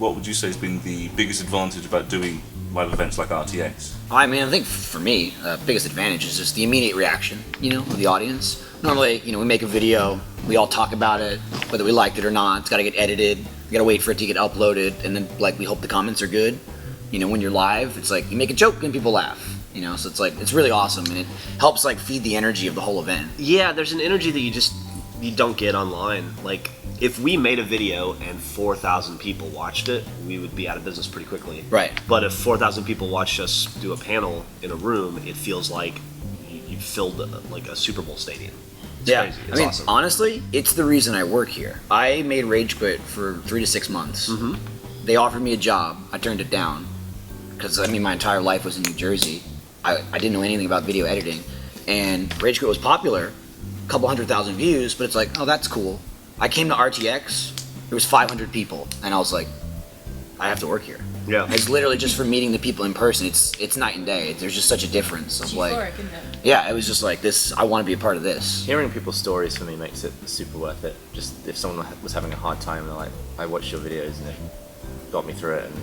what would you say has been the biggest advantage about doing live events like RTX? I mean, I think for me, the biggest advantage is just the immediate reaction, of the audience. Normally, we make a video, we all talk about it, whether we liked it or not. It's got to get edited, we got to wait for it to get uploaded, and then we hope the comments are good. When you're live, it's like you make a joke and people laugh. So it's it's really awesome, and it helps feed the energy of the whole event. Yeah, there's an energy that you don't get online. Like, if we made a video and 4,000 people watched it, we would be out of business pretty quickly. Right. But if 4,000 people watched us do a panel in a room, it feels like you filled a Super Bowl stadium. It's crazy. It's awesome. Honestly, it's the reason I work here. I made Rage Quit for 3 to 6 months. Mm-hmm. They offered me a job. I turned it down because my entire life was in New Jersey. I didn't know anything about video editing, and Rage Quit was popular, a couple 100,000 views, but it's like, oh, that's cool. I came to RTX, there was 500 people, and I was like, I have to work here. Yeah. It's literally just for meeting the people in person. It's night and day. There's just such a difference of euphoric, isn't it? Yeah, it was just like this. I want to be a part of this. Hearing people's stories for me makes it super worth it. Just if someone was having a hard time and they're like, I watched your videos and it got me through it, and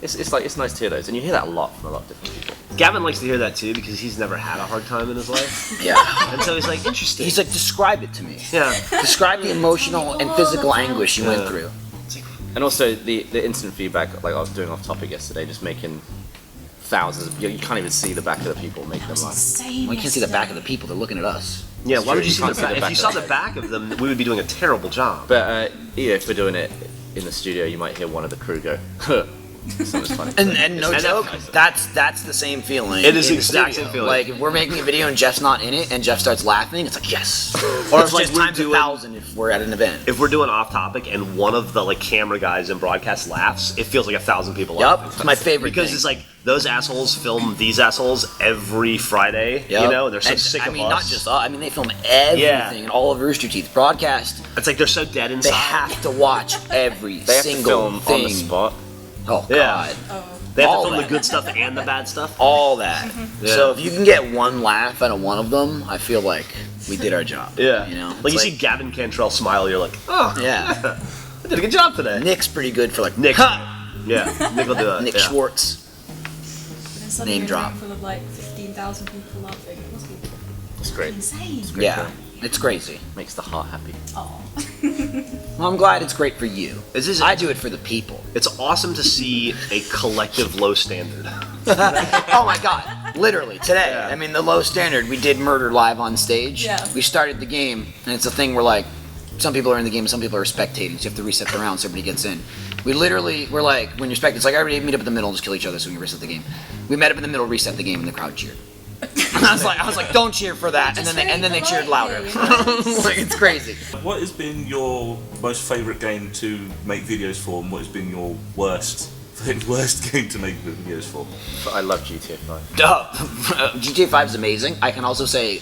it's nice to hear those, and you hear that a lot from a lot of different people. Gavin likes to hear that too because he's never had a hard time in his life. Yeah. And so he's like, interesting. He's like, describe it to me. Yeah. Describe the emotional and physical anguish you went through. And also the instant feedback, like I was doing off topic yesterday, just making thousands. You can't even see the back of the people making them laugh. Well, you can't see the back of the people. They're looking at us. Yeah, why would you see can't the back? If you saw the back of them, we would be doing a terrible job. But if we're doing it in the studio, you might hear one of the crew go, something's funny. And no joke, that's the same feeling. It is in the exact studio. same feeling. Like if we're making a video and Jeff's not in it, and Jeff starts laughing, it's like yes. Or It's if just times 1,000 if we're at an event. If we're doing off topic and one of the camera guys in broadcast laughs, it feels like 1,000 people laughing. It's my favorite because thing. it's like those assholes film these assholes every Friday. Yep. They're so sick of us. not just us. They film everything and all of Rooster Teeth broadcast. It's like they're so dead inside. They have to watch every They have single to film thing on the spot. Oh Yeah. God. They have to all film the that. good stuff and the bad stuff. All that. Yeah. So if you can get one laugh out of one of them, I feel like we did our job. Yeah. It's You see Gavin Cantrell smile, you're like, oh, Yeah. I did a good job today. Nick's pretty good for Nick. ha! Yeah, Nick will do that. Nick yeah. Schwartz. Suddenly Name you're in a drop. room full of 15,000 people laughing. It must be It's great. insane. Yeah. It's crazy. Makes the heart happy. Oh. Well, I'm glad it's great for you. I do it for the people. It's awesome to see a collective low standard. Oh my God. Literally, today. Yeah. The low standard, we did murder live on stage. Yeah. We started the game, and it's a thing where some people are in the game, some people are spectating, so you have to reset the round so everybody gets in. We literally were like, when you're spectating, it's like everybody meet up in the middle and just kill each other so we can reset the game. We met up in the middle, reset the game, and the crowd cheered. I was like, don't cheer for that, and then they cheered louder. It's crazy. What has been your most favourite game to make videos for, and what has been your worst game to make videos for? But I love GTA 5. GTA 5 is amazing. I can also say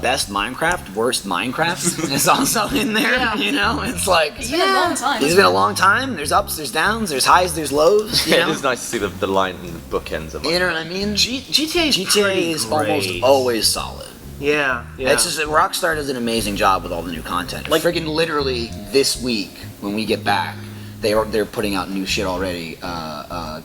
best Minecraft, worst Minecraft is also in there. It's like It's been a long time. It's been a long time. There's ups, there's downs, there's highs, there's lows. It is nice to see the line and the bookends of it. You know what I mean? GTA is almost always solid. Yeah. It's just that Rockstar does an amazing job with all the new content. Like freaking literally this week when we get back, they're putting out new shit already.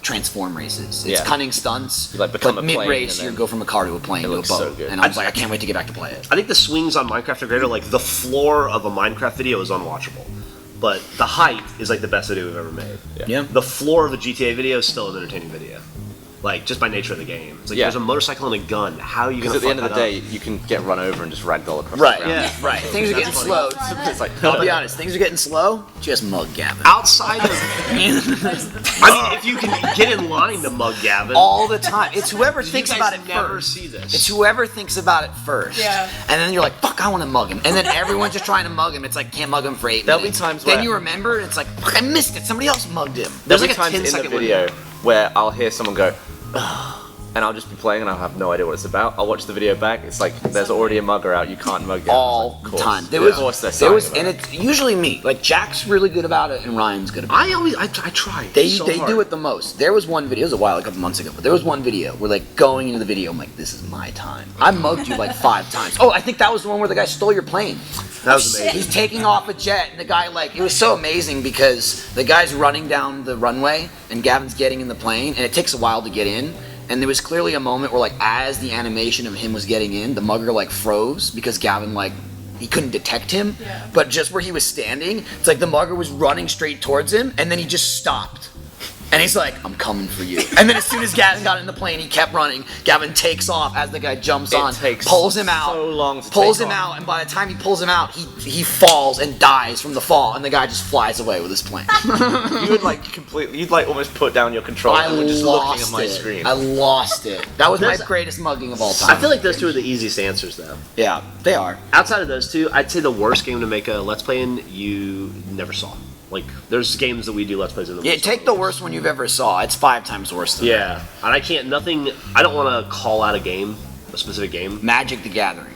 Transform races. It's cunning stunts. You become but a plane mid-race, and you then go from a car to a plane to a boat. so good. And I was like, I can't wait to get back to play it. I think the swings on Minecraft are greater. The floor of a Minecraft video is unwatchable, but the height is the best video we've ever made. Yeah. The floor of a GTA video is still an entertaining video. Just by nature of the game. It's there's a motorcycle and a gun. How are you going to Because at the end of the day, you can get run over and just ragdoll across Right, the ground. yeah, right. Things are getting That's slow. It's like, I'll be honest, things are getting slow. Just mug Gavin. outside of... if you can get in line to mug Gavin... All the time. It's whoever thinks guys about it never first. see this. It's whoever thinks about it first. Yeah. And then you're like, fuck, I want to mug him. And then everyone's just trying to mug him. It's like, can't mug him for 8 There'll be minutes. times Then where- you remember, it's like, fuck, I missed it. Somebody else mugged him. There's There's times a in the 10-second video window. where I'll hear someone go, and I'll just be playing and I'll have no idea what it's about. I'll watch the video back. It's like there's already a mugger out. You can't mug Gavin. All Of the course. time. Of course they're saying about and it. it's usually me. Like Jack's really good about it, and Ryan's good about it. I try. They so hard. do it the most. There was one video, it was a while, a couple months ago, but there was one video where like going into the video, I'm like, this is my time. I mugged you like 5 times. Oh, I think that was the one where the guy stole your plane. That was amazing. He's taking off a jet, and the guy like, it was so amazing because the guy's running down the runway, and Gavin's getting in the plane, and it takes a while to get in. And there was clearly a moment where, like, as the animation of him was getting in, the mugger, like, froze because Gavin, like, he couldn't detect him. Yeah. But just where he was standing, it's like the mugger was running straight towards him, and then he just stopped. And he's like, I'm coming for you. And then as soon as Gavin got in the plane, he kept running. Gavin takes off as the guy jumps on, takes pulls him out, so long to pulls take him off. out, and by the time he pulls him out, he falls and dies from the fall, and the guy just flies away with his plane. You would like completely. You'd like almost put down your controller I and were just looking at lost my it. screen. I lost it. That was my There's- greatest mugging of all time. I feel like those two are the easiest answers, though. Yeah, they are. Outside of those two, I'd say the worst game to make a Let's Play in, you never saw. Like, there's games that we do Let's Plays in. Yeah, take the worst one you've ever saw. It's 5 times worse than that. Yeah, and I don't want to call out a game, a specific game. Magic the Gathering.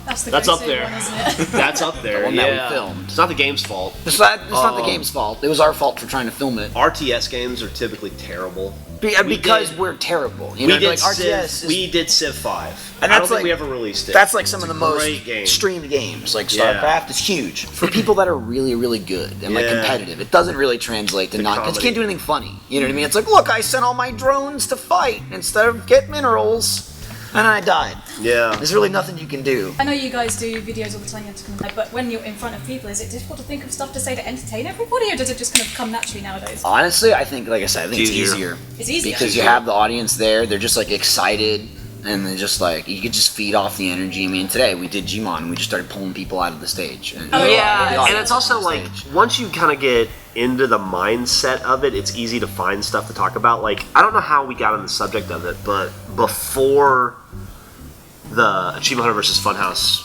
That's the That's up go-to there. one, isn't it? That's up there. The one that we yeah. filmed. It's not the game's fault. It's not the game's fault. It was our fault for trying to film it. RTS games are typically terrible. Because did- we're terrible. You We know, did like RTS Civ. is, We did Civ 5. And I don't that's think like- we ever released it. that's like some of It's the a most great game. streamed games. Like Yeah. StarCraft is huge for people that are really, really good and like Yeah. competitive. It doesn't really translate to not because comedy. you can't do anything funny. You know what I mean? It's like, look, I sent all my drones to fight instead of get minerals, and I died. Yeah. There's really nothing you can do. I know you guys do videos all the time, you have to compare, but when you're in front of people, is it difficult to think of stuff to say to entertain everybody, or does it just kind of come naturally nowadays? Honestly, I think, like I said, I think it's Easier. easier. It's easier. Because you have the audience there, they're just like excited, and they're just like, you could just feed off the energy. I mean, today we did Gmon, and we just started pulling people out of the stage. And Oh, the yeah, audience and it's also on the like stage. once you kind of get into the mindset of it, it's easy to find stuff to talk about. Like, I don't know how we got on the subject of it, but before the Achievement Hunter versus Funhouse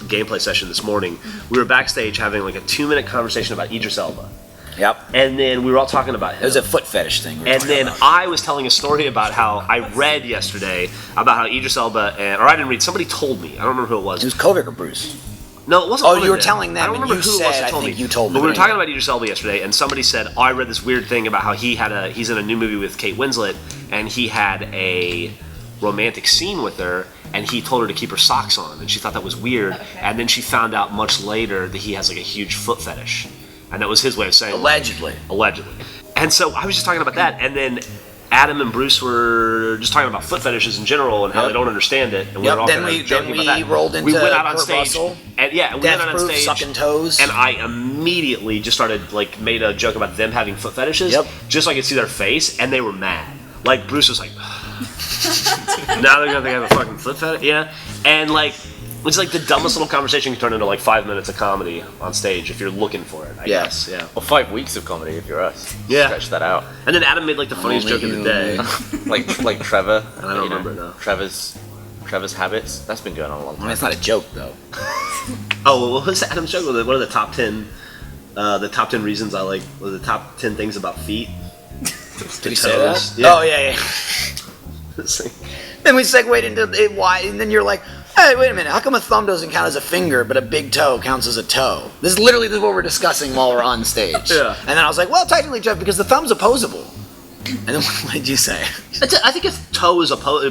gameplay session this morning, we were backstage having like a 2-minute conversation about Idris Elba, Yep. and then we were all talking about him. It was a foot fetish thing. we were And talking then about. I was telling a story about how I read yesterday about how Idris Elba or I didn't read. Somebody told me. I don't remember who it was. It was Kovic or Bruce. No, it wasn't. Oh, one you of were telling them, I don't and remember you who it was said, that I told think me. you told me, But we were but talking anyway. about Idris Elba yesterday, and somebody said, "Oh, I read this weird thing about how he's in a new movie with Kate Winslet, and he had a romantic scene with her, and he told her to keep her socks on, and she thought that was weird, Okay. and then she found out much later that he has like a huge foot fetish, and that was his way of saying Allegedly. allegedly. And so I was just talking about that, and then Adam and Bruce were just talking about foot fetishes in general and how Yep. they don't understand it, and we Yep, were all then kind we- of joking then about we that. rolled We into went out on Kurt stage, Russell, and yeah, we Death went out on Proof, stage, sucking toes. and I immediately just started like made a joke about them having foot fetishes, Yep. just so I could see their face, and they were mad. Like Bruce was like, now they're gonna think I have a fucking foot fetish, yeah, and like. It's like the dumbest little conversation can turn into like 5 minutes of comedy on stage if you're looking for it, I Yeah. guess. Yeah. Or 5 weeks of comedy if you're us. Yeah. Stretch that out. And then Adam made like the funniest Only joke of the you, day. man. like Trevor. I don't you know, remember, though. Trevor's habits. That's been going on a long I mean, time. it's not a joke, though. Oh, what was Adam's joke? What are the top 10? The top 10 reasons I like. What are the top 10 things about feet? Did he say that? toes. Yeah. Oh, yeah, yeah. Then we segued into it, why, and then you're like, hey, wait a minute, how come a thumb doesn't count as a finger, but a big toe counts as a toe? This is literally what we're discussing while we're on stage. Yeah. And then I was like, well, technically, Jeff, because the thumb's opposable. And then what did you say? I think if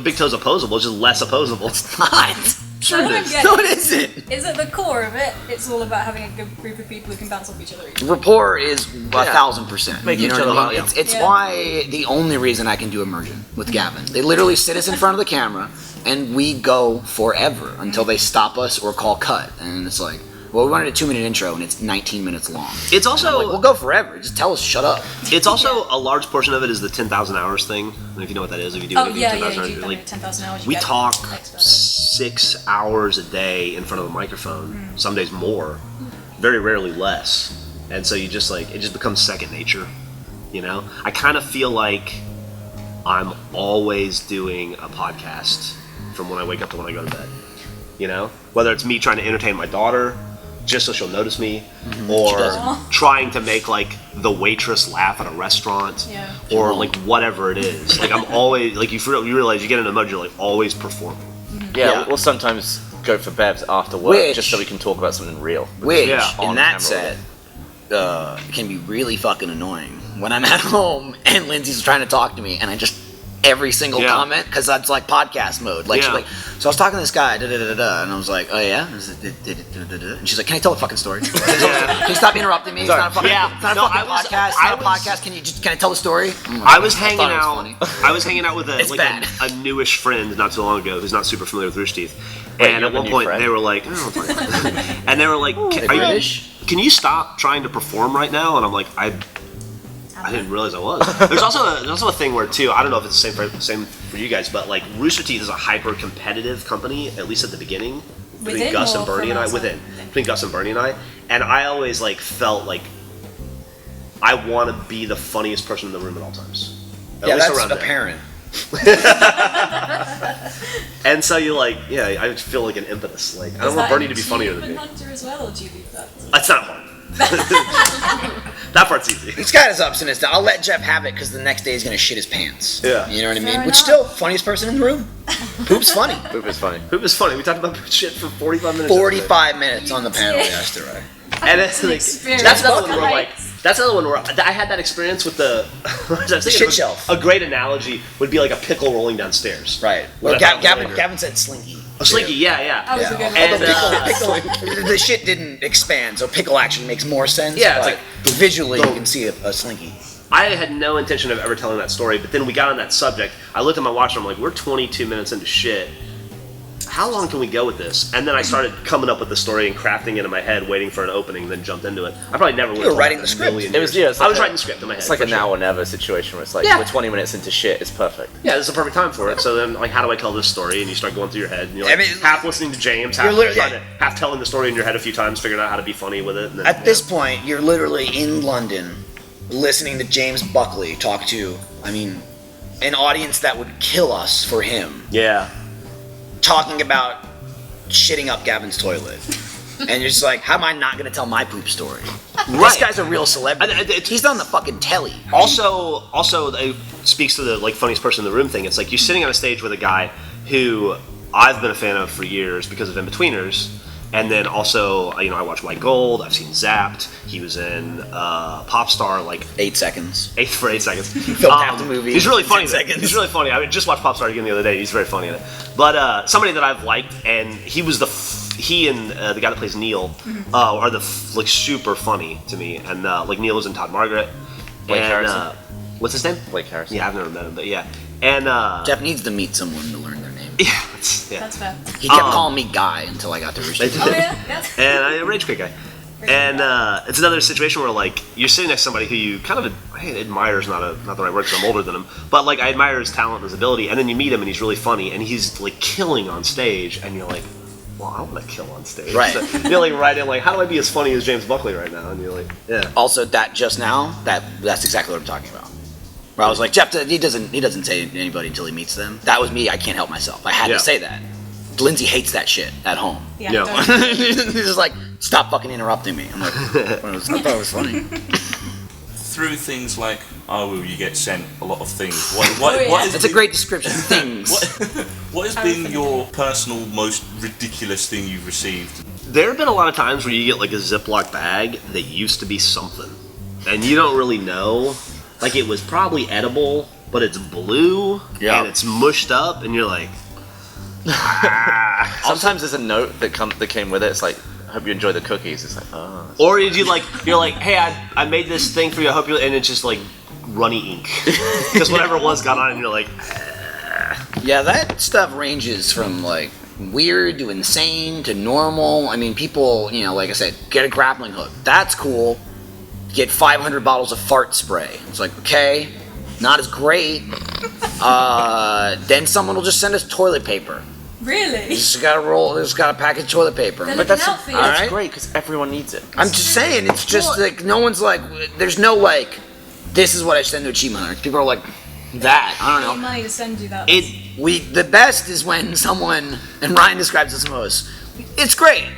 big toe's opposable, it's just less opposable. Not. Sure it is. No, it isn't. Is at the core of it, it's all about having a good group of people who can bounce off each other. Rapport is 1,000%. Make you each know other what I laugh, mean? yeah. It's Yeah. why the only reason I can do immersion with Gavin. They literally sit us in front of the camera, and we go forever until they stop us or call cut. And it's like, well, we wanted a 2-minute intro, and it's 19 minutes long. It's I'm also like, we'll go forever. Just tell us, shut up. it's also a large portion of it is the 10,000 hours thing. I don't know if you know what that is. If you do, Oh, if you do yeah, 10,000 yeah, hours, you do like, 10,000 hours. You we get talk X bonus. 6 hours a day in front of a microphone. Some days more, very rarely less. And so you just like it just becomes second nature. You know, I kind of feel like I'm always doing a podcast from when I wake up to when I go to bed. You know, whether it's me trying to entertain my daughter, just so she'll notice me, She or doesn't. trying to make like the waitress laugh at a restaurant, Yeah. or like whatever it is. Like I'm always like you realize you get in a mode you're like always performing. Yeah, we'll sometimes go for bevs after work just so we can talk about something real. Which, Yeah. in On that camera. set, it can be really fucking annoying when I'm at home and Lindsay's trying to talk to me and I just every single comment because that's like podcast mode. Like, she's like, so I was talking to this guy, and I was like, oh yeah, and she's like, can I tell a fucking story? Can you stop interrupting me? It's not a fucking, it's not a fucking podcast. It's not a podcast. Can I tell the story? I was hanging thought it was out. funny. I was hanging out with It's bad. a newish friend not too long ago who's not super familiar with Rooster Teeth, Wait, and you at have a one new point friend? they were like, and they were like, can you stop trying to perform right now? And I'm like, I didn't realize I was. There's also a thing where too. I don't know if it's the same for you guys, but like Rooster Teeth is a hyper competitive company, at least at the beginning. Between Within Gus or and Bernie from and I, outside? between Gus and Bernie and I always like felt like I want to be the funniest person in the room at all times. At Yeah, least that's around there. apparent. And so you like, I feel like an impetus. Like I don't want Bernie to be funnier than me. Hunter as well, or do you leave that? That's not fun. That part's easy. He's got his ups and his downs. I'll let Jeff have it because the next day he's gonna shit his pants. Yeah. You know what I mean? Fair Which enough. still funniest person in the room. Poop's funny. Poop is funny. Poop is funny. We talked about shit for 45 minutes. 45 minutes on the panel yesterday. And it's like, Experience. that's another one where Right. like, that's another one where I had that experience with the I was thinking Shit of shelf. A great analogy would be like a pickle rolling downstairs. Right. Well, What about Gavin, later? Gavin said slinky. A slinky, yeah. That was a good one. And, Although pickle, the shit didn't expand, so pickle actually makes more sense. Yeah, it's but like- visually you can see a slinky. I had no intention of ever telling that story, but then we got on that subject. I looked at my watch and I'm like, we're 22 minutes into shit. How long can we go with this? And then I started coming up with the story and crafting it in my head, waiting for an opening, then jumped into it. I probably never would. were writing the script. It was it's like I was a- writing the script in my head. It's like for a sure. now or never situation where it's like Yeah. we're 20 minutes into shit. It's perfect. Yeah, this is a perfect time for it. So then, like, how do I tell this story? And you start going through your head, and you're like, I mean, half listening to James, you're half literally- trying to, half telling the story in your head a few times, figuring out how to be funny with it. And then, At this point, you're literally in London listening to James Buckley talk to, an audience that would kill us for him, yeah, talking about shitting up Gavin's toilet. And you're just like, how am I not gonna tell my poop story? This Right. guy's a real celebrity. He's on the fucking telly. Also, it speaks to the like funniest person in the room thing. It's like you're sitting on a stage with a guy who I've been a fan of for years because of In-Betweeners, and then also I watch White Gold. I've seen Zapped. He was in Popstar, like 8 seconds. 8 seconds. Filmed half the movie. He's really funny. 10 seconds. He's really funny. I just watched Popstar again the other day. He's very funny in it. But somebody that I've liked, and he was he and the guy that plays Neil are like super funny to me. And like Neil was in Todd Margaret. Blake and Harrison. what's his name? Blake Harrison. Yeah, I've never met him, but yeah. And Jeff needs to meet someone to learn their name. yeah. That's fair. He kept calling me Guy until I got to Rooster They Teeth. did. Oh yeah, yes. And I rage quit guy. And it's another situation where like you're sitting next to somebody who you kind of admire is not the right word because I'm older than him, but like I admire his talent and his ability, and then you meet him and he's really funny and he's like killing on stage, and you're like, well, I want to kill on stage. Right. So you're like right in like, how do I be as funny as James Buckley right now? And you're like, yeah. Also, that just now, that's exactly what I'm talking about. Where I was like, Jeff, he doesn't say to anybody until he meets them. That was me. I can't help myself. I had Yeah. to say that. Lindsay hates that shit at home. Yeah. Yeah. don't- He's just like, stop fucking interrupting me. I'm like, I thought it was funny. Through things like, you get sent a lot of things. What yeah. is That's a great description. Things. what has I was been thinking your personal most ridiculous thing you've received? There have been a lot of times where you get like a Ziploc bag that used to be something, and you don't really know. Like it was probably edible, but it's blue Yeah. and it's mushed up, and you're like, Sometimes there's a note that came with it. It's like, I hope you enjoy the cookies. It's like, oh. or did you like, you're like, hey, I made this thing for you. I hope you, and it's just like runny ink because whatever it was got on, it, and you're like, Yeah, that stuff ranges from like weird to insane to normal. I mean, people, like I said, get a grappling hook. That's cool. Get 500 bottles of fart spray. It's like, okay, not as great. Then someone will just send us toilet paper. Really? Just got a package of toilet paper. They're But looking that's out for you. all That's right. great because everyone needs it. I'm just saying, it's just like no one's like, there's no like, this is what I send to Achievement Hunter. People are like, that. I don't Pay know. money to send you that. The best is when someone, and Ryan describes this most. It's great.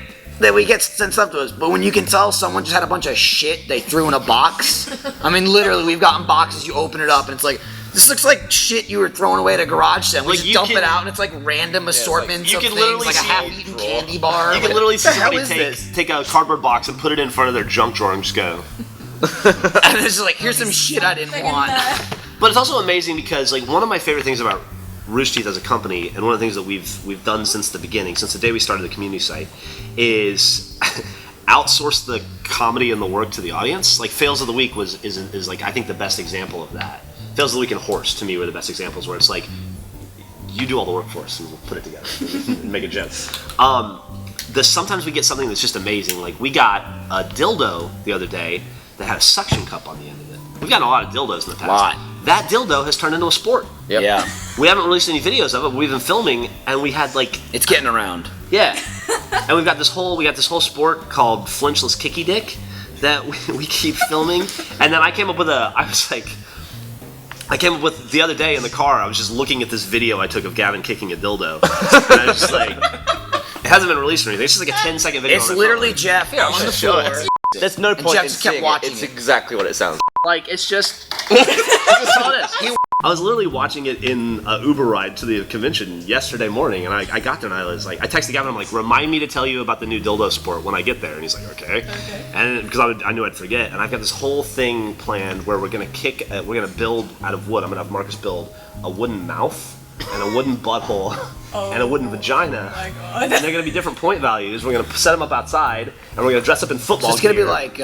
that we get sent stuff to us, but when you can tell someone just had a bunch of shit they threw in a box, I mean, literally, we've gotten boxes, you open it up, and it's like, this looks like shit you were throwing away at a garage sale. We Like, just you dump it can- out, and it's like random assortments you of can things, literally like a see- half-eaten candy bar. You can Like, literally what see the hell somebody is this? take a cardboard box and put it in front of their junk drawer and just go. And it's just like, here's some shit I didn't Thing in want. there. But it's also amazing because like one of my favorite things about Rooster Teeth as a company, and one of the things that we've done since the beginning, since the day we started the community site, is outsource the comedy and the work to the audience. Like Fails of the Week is like I think the best example of that. Fails of the Week and Horse to me were the best examples where it's like you do all the work for us and we'll put it together and make a joke. Sometimes we get something that's just amazing. Like we got a dildo the other day that had a suction cup on the end of it. We've gotten a lot of dildos in the past. Lot. That dildo has turned into a sport. Yep. Yeah, We haven't released any videos of it, but we've been filming, and we had like, it's getting around. yeah, and we got this whole sport called Flinchless Kicky Dick that we keep filming, and then I came up with the other day in the car, I was just looking at this video I took of Gavin kicking a dildo, and I was just like, it hasn't been released or anything. It's just like a 10-second video. It's on my literally phone. Jeff on the show floor. it. There's no point Jeff in just kept seeing watching It's it. exactly what it sounds. Like it's just. That's all it is. I was literally watching it in an Uber ride to the convention yesterday morning, and I got there and I was like, I texted Gavin, I'm like, remind me to tell you about the new dildo sport when I get there, and he's like, okay. And because I knew I'd forget, and I've got this whole thing planned where we're gonna build out of wood. I'm gonna have Marcus build a wooden mouth and a wooden butthole and a wooden vagina. Oh my god. And they're gonna be different point values. We're gonna set them up outside, and we're gonna dress up in football. So it's gonna be gear. like,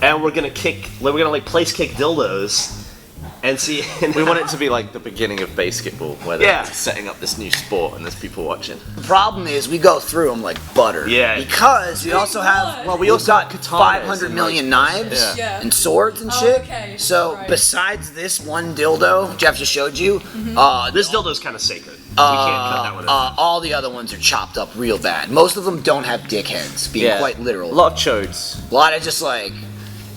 And we're gonna like place kick dildos and see. And We want it to be like the beginning of basketball, where they're Yeah. setting up this new sport and there's people watching. the problem is we go through them like butter. Yeah. Because we also have, Well, we also got katanas 500 and, million like, knives Yeah. and swords and Oh, shit. okay, So right. besides this one dildo Jeff just showed you, this dildo's kind of sacred. We can't cut that one out. all the other ones are chopped up real bad. Most of them don't have dick heads, being quite literal. A lot of chodes. A lot of just like,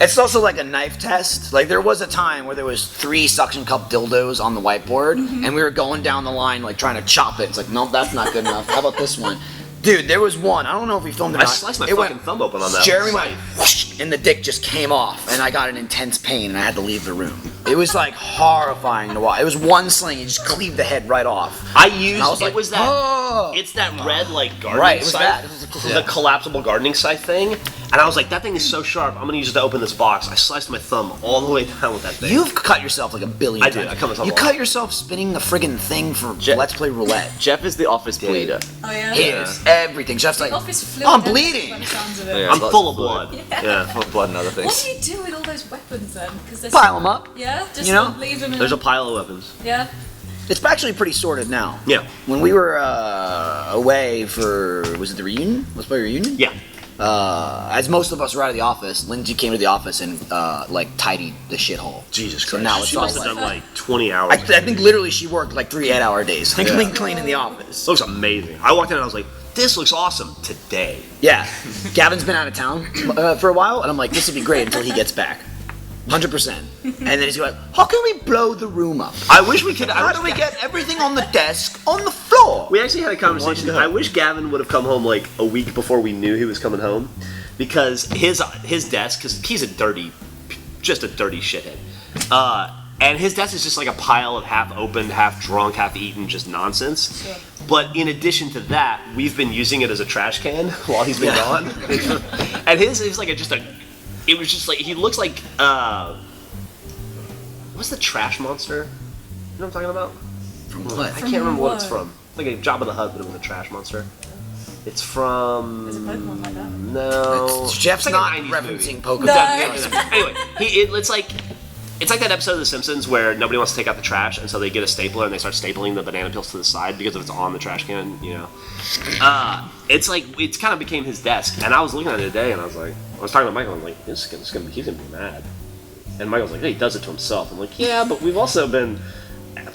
it's also like a knife test. Like there was a time where there was 3 suction cup dildos on the whiteboard, and we were going down the line like trying to chop it. It's like, nope, that's not good enough. How about this one? Dude, there was one. I don't know if we filmed it or I not. sliced my It fucking went- thumb open on that. Jeremy one. went whoosh, and the dick just came off, and I got an intense pain, and I had to leave the room. It was like horrifying to watch. It was one sling, you just cleaved the head right off. I used I was like, it was that. "Oh." It's that red like gardening Right, it was scythe, that. It was the collapsible gardening scythe thing, and I was like, that thing is so sharp. I'm gonna use it to open this box. I sliced my thumb all the way down with that thing. You've cut yourself like a billion I times. did, I cut myself You a lot. cut yourself spinning the friggin' thing for Let's Play Roulette. Jeff is the office bleeder. Oh yeah. He is everything. Jeff's like, Office fluid. I'm by bleeding. the sounds of it. Yeah. I'm lots full of of blood. fluid. Yeah. Full of blood and other What things. do you do with all those weapons then? Because Pile them up. Yeah, just You know? leave them in. There's a pile of weapons. Yeah. It's actually pretty sorted now. Yeah. When we were away for, was it the reunion? Let's Play reunion? Yeah. As most of us were out of the office, Lindsay came to the office and like tidied the shithole. Jesus So Christ. now it's she all must have like- done like 20 hours. I think literally she worked like 3 8-hour days. Like cleaning the office. This looks amazing. I walked in and I was like, this looks awesome today. Yeah. Gavin's been out of town for a while, and I'm like, this would be great until he gets back. 100%. And then he's like, how can we blow the room up? I wish we could. How do we get everything on the desk on the floor? We actually had a conversation. go. I wish Gavin would have come home like a week before we knew he was coming home, because his desk, because he's just a dirty shithead, and his desk is just like a pile of half opened, half drunk, half eaten, just nonsense. Sure. But in addition to that, we've been using it as a trash can while he's been gone, and his is like it was just like he looks like what's the trash monster? You know what I'm talking about? From what? I can't remember what it's what? from. It's like a Jabba the Hutt, but it was a trash monster. It's from. There's a Pokemon like that. No. Jeff's It's like not a 90s referencing movie. Pokemon. No. Anyway, it's like that episode of The Simpsons where nobody wants to take out the trash, and so they get a stapler and they start stapling the banana peels to the side because if it's on the trash can, you know. It's kind of became his desk, and I was looking at it today, and I was talking to Michael, and I'm like, he's gonna be mad. And Michael's like, hey, he does it to himself. I'm like, yeah, but we've also been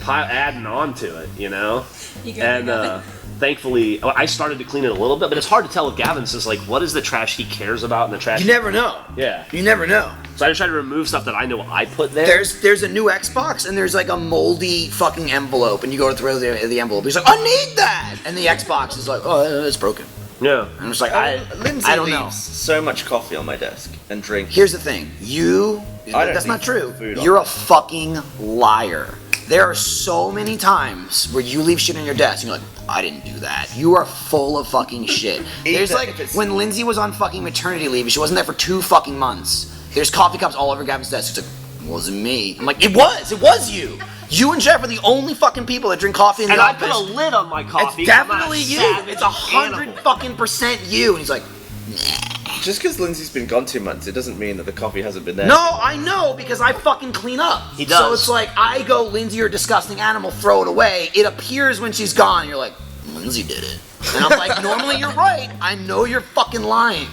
adding on to it, you know. And thankfully, I started to clean it a little bit, but it's hard to tell if Gavin's just like, what is the trash he cares about in the trash? You never know. Yeah. You never know. So I just try to remove stuff that I know I put there. There's a new Xbox and there's like a moldy fucking envelope, and you go to throw the envelope. He's like, I need that, and the Xbox is like, oh, it's broken. Yeah. I'm just like, Lindsay I don't leaves know. so much coffee on my desk and drinks. Here's the thing. That's not leave true. food on You're a it. fucking liar. There are so many times where you leave shit on your desk and you're like, I didn't do that. You are full of fucking shit. There's Even like, if it's- when Lindsay was on fucking maternity leave and she wasn't there for 2 fucking months, there's coffee cups all over Gavin's desk. It's like, it wasn't me. I'm like, it was you. You and Jeff are the only fucking people that drink coffee in the And I office. put a lid on my coffee. It's definitely you. savage It's 100 animal. fucking percent you. And he's like, Just because Lindsay's been gone 2 months, it doesn't mean that the coffee hasn't been there. no, I know because I fucking clean up. He does. So it's like I go, Lindsay, you're a disgusting animal, throw it away. It appears when she's gone. You're like, Lindsay did it. And I'm like, normally you're right. I know you're fucking lying.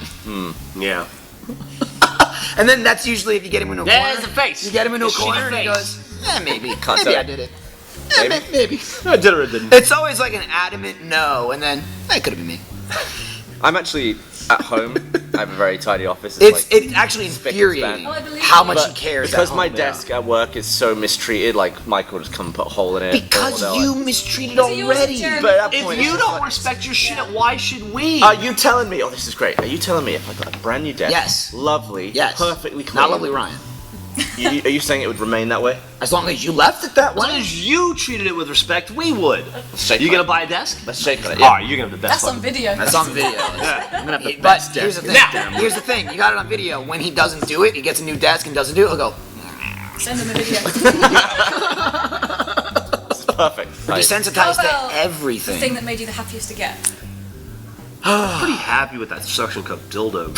Yeah. And then that's usually if you get him into a There's corner. the face. You get him into a The shitty corner and he face. goes, maybe. Can't Maybe tell. I did it. Maybe. I did or didn't. It's always like an adamant no, and then it could have been me. I'm actually at home. I have a very tidy office. It's like, actually spick and infuriating span. Oh, I believe how you. much but he cares. because at my home. desk at work is so mistreated. Like Michael just come and put a hole in it. Because or they're you like, mistreated Is it yours or already. Jeremy's? But at that If point, you it's just don't like, respect your shit, why should we? Are you telling me? Oh, this is great. Are you telling me if I got a brand new desk? Yes. Lovely. Yes. Perfectly clean. Not lovely, Ryan. Are you saying it would remain that way? As long as you left it that As long way. as you treated it with respect, we would. shake You on gonna it. buy a desk? Let's shake on it. All right, you're gonna have the best That's on one. video. That's on video. I'm gonna have the But best here's the desk. thing. Here's the thing. You got it on video. When he doesn't do it, he gets a new desk and doesn't do it. He'll go. Send them a video. Perfect. We're Right. desensitized How to about the thing everything. that made you the happiest to get. Pretty happy with that suction cup dildo.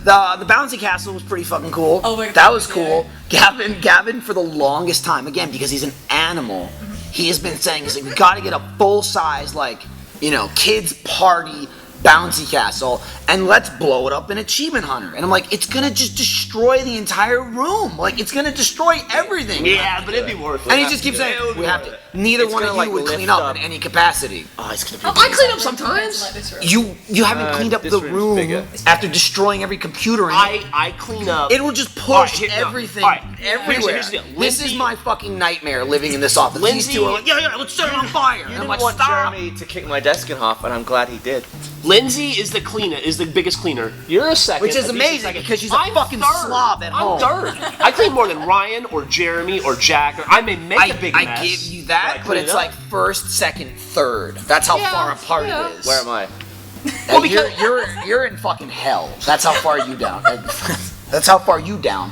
The bouncy castle was pretty fucking cool. Oh my God, that was yeah. cool. Gavin for the longest time, again because he's an animal, he has been saying, he's like, we gotta get a full size, like, kids party bouncy castle and let's blow it up in Achievement Hunter. And I'm like, it's gonna just destroy the entire room. Like, it's gonna destroy everything. Yeah, but it'd be worth it. And he just keeps saying, we have to. Neither It's one of gonna, you like, would clean lift up up. in any capacity. Oh, it's gonna be. I clean up sometimes. Like this room. You haven't cleaned up this the room's room bigger. after destroying every computer in it. I clean up. It will just push All right, here- no. everything All right, everywhere. here's the deal. This is Lindsay- my fucking nightmare living in this office. These Lindsay- two are like, yeah, let's set it on fire. You And didn't I'm like, want stop. Jeremy to kick my desk in half, and I'm glad he did. Lindsay is the cleaner, is the biggest cleaner. You're a second. Which is Anisha's amazing, second. because she's a I'm fucking third. slob at home. I'm third. I clean more than Ryan or Jeremy or Jack. Or I may make a big I mess. give you but that, I but clean it's it like up. first, second, third. That's how Yeah, far apart yeah. it is. Where am I? Well, You're, because- you're in fucking hell. That's how far you down. That's how far you down.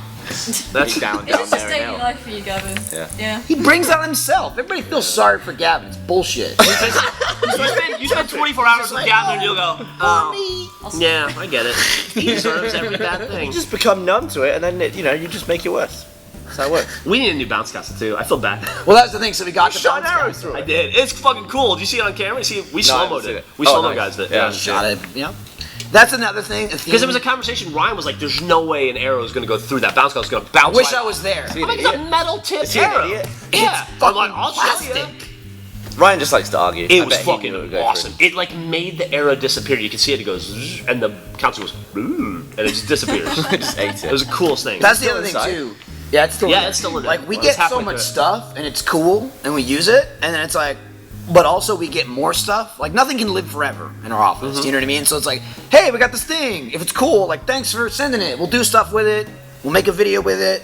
That's down Is this just there daily now. life for you, Gavin? Yeah. He brings that on himself. Everybody feels sorry for Gavin. It's bullshit. You spend 24 hours with Gavin and you'll go, oh, yeah, I get it. He deserves every bad thing. You just become numb to it, and then you just make it worse. That's how it works. We need a new bounce castle too. I feel bad. Well, that's the thing. So we got the Shot bounce arrows castle. through I it. did. It's fucking cool. Did you see it on camera? We No, I haven't slow-moed seen it. it. We Oh, slow-mo nice. guys it. Yeah. Shot it. Yeah. That's another thing. Because it was a conversation. Ryan was like, "There's no way an arrow is going to go through that bounce castle. It's going to bounce." I wish right I was there. I'm like, it's a metal tip Is he an arrow. idiot? Yeah. It's I'm like, fucking I'll show plastic. you. Ryan just likes to argue. It I was bet he fucking knew it would go awesome. through. It like made the arrow disappear. You can see it. It goes, zzz, and the counselor goes, "Ooh," and it just disappears. I just ate It was it. the coolest thing. That's the still other thing inside? too. Yeah, it's still. Yeah, in there. it's still in there. Like we Well, get it's so halfway much through it. stuff, and it's cool, and we use it, and then it's like, but also we get more stuff. Like nothing can live forever in our office. Mm-hmm. You know what I mean? So it's like, hey, we got this thing. If it's cool, like thanks for sending it. We'll do stuff with it. We'll make a video with it,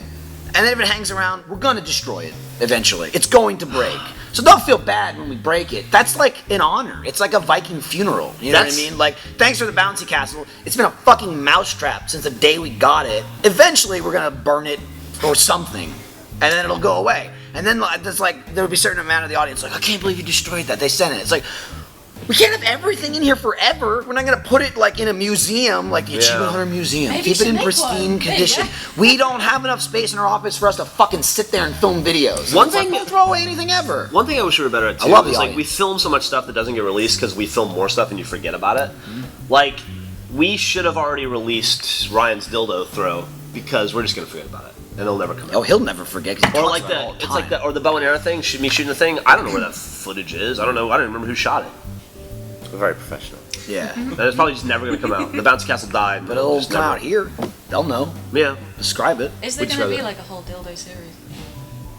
and then if it hangs around, we're gonna destroy it eventually. It's going to break. So don't feel bad when we break it. That's like an honor. It's like a Viking funeral. You know what I That's- mean? Like, thanks for the bouncy castle. It's been a fucking mousetrap since the day we got it. Eventually, we're gonna burn it or something, and then it'll go away. And then there's like there would be a certain amount of the audience like, I can't believe you destroyed that. They sent it. It's like, we can't have everything in here forever. We're not gonna put it like in a museum, like the Achievement Hunter Museum. Maybe Keep you it in should make pristine one. condition. There We don't have enough space in our office for us to fucking sit there and film videos. One It's like, thing- we'll throw away anything ever. One thing I wish we were better at too love the is like audience. we film so much stuff that doesn't get released because we film more stuff and you forget about it. Like we should have already released Ryan's dildo throw because we're just gonna forget about it and it'll never come out. Oh, he'll never forget. 'Cause he Or talks like about it the all it's like time. the or the bow and arrow thing. Me shooting the thing. I don't know where that footage is. I don't know. I don't remember who shot it. We're very professional. Yeah, And it's probably just never gonna come out. The bouncy castle died, but it'll just come never- out here. They'll know. Yeah. Describe it. Is there Which going to be rather- like a whole dildo series?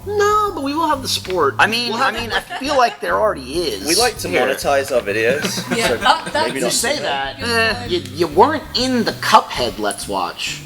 No, but we will have the sport. I mean, I feel like there already is. We like to Here. monetize our videos. Yeah, so that- maybe You not say today. that, Good point. you weren't in the Cuphead Let's Watch,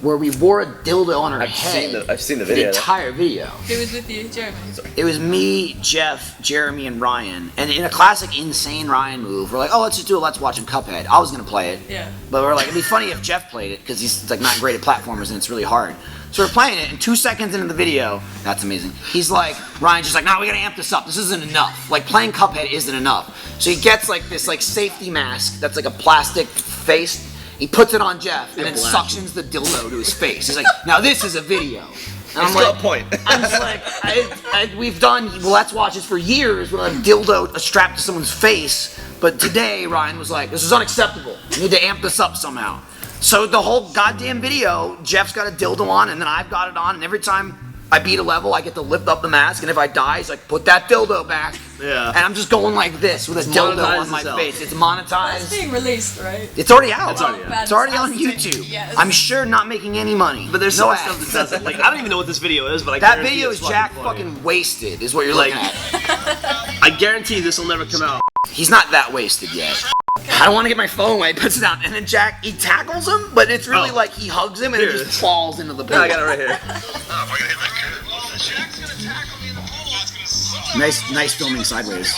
where we wore a dildo on our I've head. seen the for the video. entire video. Who was with you, Jeremy? It was me, Jeff, Jeremy, and Ryan. And in a classic insane Ryan move, we're like, oh, let's just do a Let's Watch in Cuphead. I was gonna play it, Yeah. but we're like, it'd be funny if Jeff played it because he's like not great at platformers and it's really hard. So we're playing it, and 2 seconds into the video, that's amazing. He's like, Ryan's just like, no, we gotta amp this up. This isn't enough. Like playing Cuphead isn't enough. So he gets like this like safety mask that's like a plastic face. He puts it on Jeff and then suctions the dildo to his face. He's like, now this is a video. And I'm It's like, got a point. I'm just like, we've done Let's Watches for years with a dildo strapped to someone's face, but today Ryan was like, this is unacceptable. You need to amp this up somehow. So the whole goddamn video, Jeff's got a dildo on, and then I've got it on, and every time I beat a level, I get to lift up the mask, and if I die, he's like, put that dildo back. Yeah. And I'm just going like this with a dildo on my itself. face. It's That's monetized. being released, right? It's already out. It's already out. It's already on Fantastic. YouTube. Yes. I'm sure not making any money. But there's no some ads. stuff that doesn't. Like I don't even know what this video is, but I That guarantee video it's is Jack funny. fucking wasted, is what you're Like- looking at. I guarantee this will never come out. He's not that wasted yet. I don't want to get my phone away. He puts it down, and then Jack, he tackles him, but it's really Oh. like he hugs him and Here it it just is. falls into the pool. I got it right here. Nice filming sideways.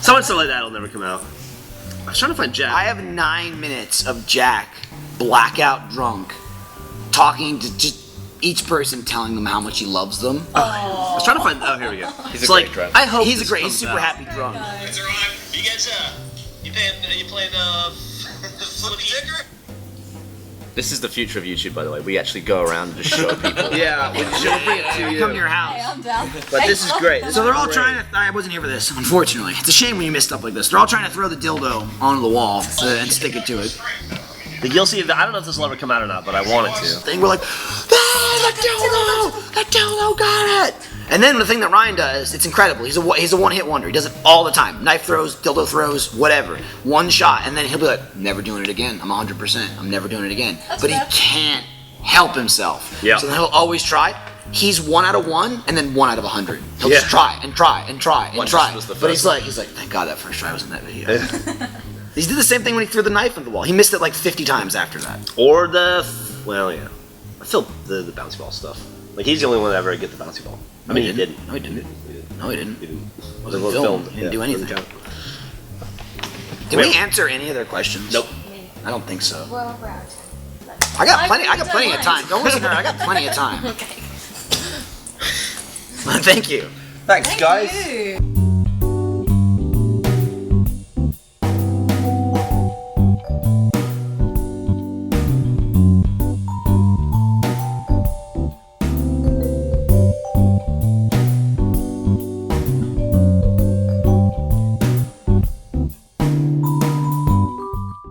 Someone said like that'll never come out. I was trying to find Jack. I have 9 minutes of Jack, blackout drunk, talking to just each person, telling them how much he loves them. I was trying to find. Oh, here we go. He's It's a great like drunk. I hope He's this a great. comes He's super out. happy drunk. You guys, you playing, Flippy Ticker? This is the future of YouTube, by the way. We actually go around and just show people. Yeah, we should bring it to Come to you. your Hey, house. I'm down. But this is great. So they're all trying to. I wasn't here for this, unfortunately. It's a shame when you miss stuff like this. They're all trying to throw the dildo onto the wall and stick it to it. You'll see. I don't know if this will ever come out or not, but I want it to. Thing we're like, ah, the dildo got it. And then the thing that Ryan does, it's incredible. He's a one-hit wonder. He does it all the time. Knife throws, dildo throws, whatever. One shot, and then he'll be like, never doing it again. I'm 100%. I'm never doing it again. That's But he fair. can't help himself. Yeah. So then he'll always try. He's 1 out of 1, and then 1 out of 100. He'll just try and try and try and One try. was the But he's first like, thank God that first try was in that video. He did the same thing when he threw the knife in the wall. He missed it like 50 times after that. Or the. Well, yeah. I feel the bouncy ball stuff. Like he's the only one to ever get the bouncy ball. I mean, he didn't. No, he didn't. No, he didn't. He didn't. Wasn't It was filmed. He didn't Yeah, do anything. wasn't count. Did we answer any of their questions? Nope. I don't think so. Well, we're out of time. I got plenty. I really got plenty of don't time. mind. Don't listen to her. I got plenty of time. Okay. Thank you. Thanks, guys. Thank you.